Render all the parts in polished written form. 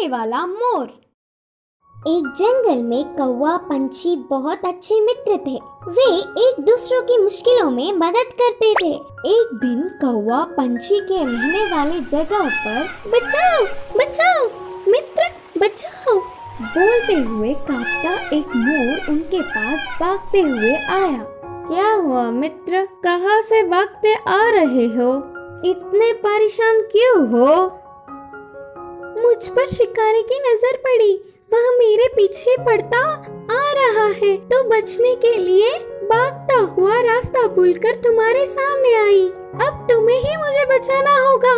सिखाने वाला मोर। एक जंगल में कौवा पंछी बहुत अच्छे मित्र थे। वे एक दूसरों की मुश्किलों में मदद करते थे। एक दिन कौवा पंछी के रहने वाले जगह पर बचाओ बचाओ मित्र बचाओ बोलते हुए कांपता एक मोर उनके पास भागते हुए आया। क्या हुआ मित्र, कहाँ से भागते आ रहे हो? इतने परेशान क्यों हो? मुझ पर शिकारी की नजर पड़ी, वह मेरे पीछे पड़ता आ रहा है तो बचने के लिए भागता हुआ रास्ता भूलकर तुम्हारे सामने आई। अब तुम्हें ही मुझे बचाना होगा।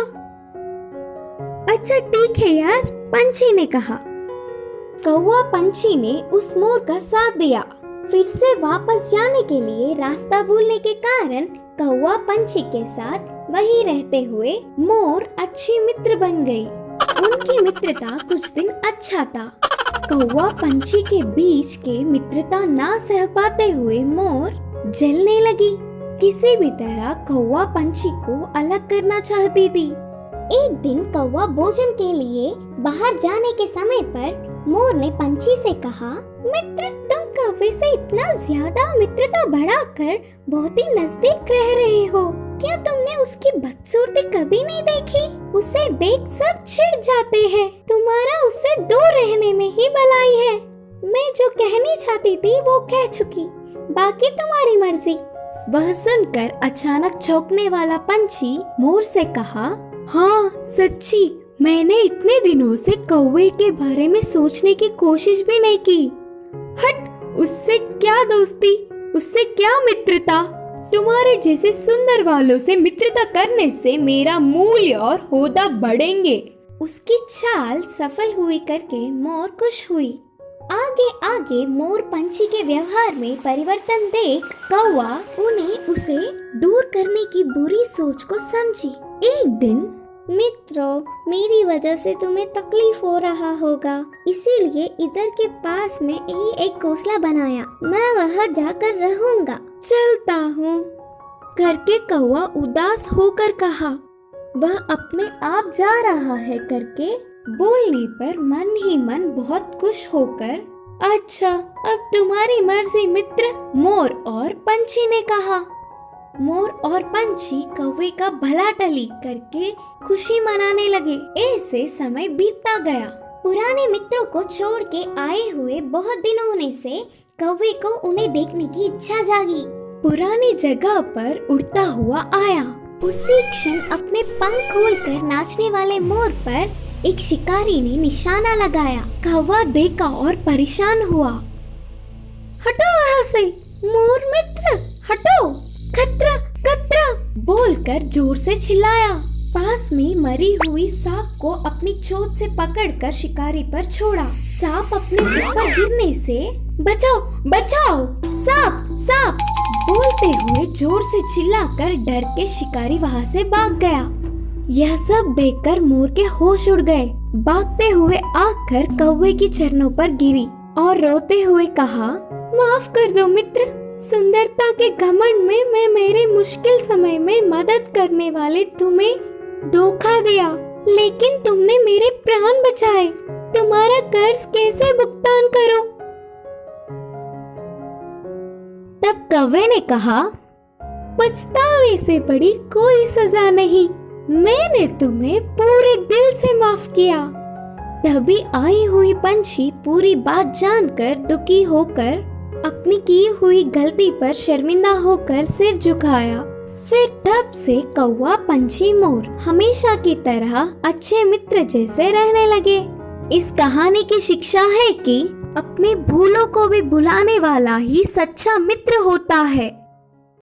अच्छा ठीक है यार, पंछी ने कहा। कौवा पंछी ने उस मोर का साथ दिया। फिर से वापस जाने के लिए रास्ता भूलने के कारण कौवा पंछी के साथ वहीं रहते हुए मोर अच्छी मित्र बन गई। उनकी मित्रता कुछ दिन अच्छा था। कौवा पंछी के बीच के मित्रता ना सह पाते हुए मोर जलने लगी। किसी भी तरह कौवा पंछी को अलग करना चाहती थी। एक दिन कौवा भोजन के लिए बाहर जाने के समय पर मोर ने पंछी से कहा, मित्र तुम कौवे से इतना ज्यादा मित्रता बढ़ाकर बहुत ही नजदीक रह रहे हो। क्या तुमने उसकी बदसूरती कभी नहीं देखी? उसे देख सब चिढ़ जाते हैं। तुम्हारा उससे दूर रहने में ही भलाई है। मैं जो कहनी चाहती थी वो कह चुकी, बाकी तुम्हारी मर्जी। वह सुनकर अचानक चौंकने वाला पंछी मोर से कहा, हाँ सच्ची, मैंने इतने दिनों से कौवे के बारे में सोचने की कोशिश भी नहीं की। हट, उससे क्या दोस्ती, उससे क्या मित्रता। तुम्हारे जैसे सुंदर वालों से मित्रता करने से मेरा मूल्य और होदा बढ़ेंगे। उसकी चाल सफल हुई करके मोर खुश हुई। आगे आगे मोर पंछी के व्यवहार में परिवर्तन देख कौवा उन्हें उसे दूर करने की बुरी सोच को समझी। एक दिन, मित्रों मेरी वजह से तुम्हें तकलीफ हो रहा होगा, इसीलिए इधर के पास में ही एक घोंसला बनाया। मैं वहाँ जाकर रहूंगा। चलता हूँ करके कौवा उदास होकर कहा। वह अपने आप जा रहा है करके बोलने पर मन ही मन बहुत खुश होकर, अच्छा अब तुम्हारी मर्जी मित्र, मोर और पंछी ने कहा। मोर और पंछी कौवे का भला टली करके खुशी मनाने लगे। ऐसे समय बीतता गया। पुराने मित्रों को छोड़ के आए हुए बहुत दिन होने से कौवे को उन्हें देखने की इच्छा जागी। पुरानी जगह पर उड़ता हुआ आया। उसी क्षण अपने पंख खोलकर नाचने वाले मोर पर एक शिकारी ने निशाना लगाया। कौवा देखा और परेशान हुआ। हटो वहाँ से, मोर मित्र हटो, खतरा खतरा बोलकर जोर से चिल्लाया। पास में मरी हुई सांप को अपनी चोंच से पकड़कर शिकारी पर छोड़ा। सांप अपने ऊपर गिरने से बचाओ बचाओ, सांप सांप बोलते हुए जोर से चिल्लाकर डर के शिकारी वहाँ से भाग गया। यह सब देखकर मोर के होश उड़ गए। भागते हुए आकर कौवे की चरणों पर गिरी और रोते हुए कहा, माफ कर दो मित्र, सुंदरता के घमंड में मैं मेरे मुश्किल समय में मदद करने वाले तुम्हें धोखा दिया, लेकिन तुमने मेरे प्राण बचाए। तुम्हारा कर्ज कैसे भुगतान करूं? तब कौवे ने कहा, पछतावे से बड़ी कोई सजा नहीं, मैंने तुम्हें पूरे दिल से माफ किया। तभी आई हुई पंछी पूरी बात जानकर दुखी होकर अपनी की हुई गलती पर शर्मिंदा होकर सिर झुकाया। फिर तब से कौवा पंछी मोर हमेशा की तरह अच्छे मित्र जैसे रहने लगे। इस कहानी की शिक्षा है कि अपने भूलों को भी भुलाने वाला ही सच्चा मित्र होता है।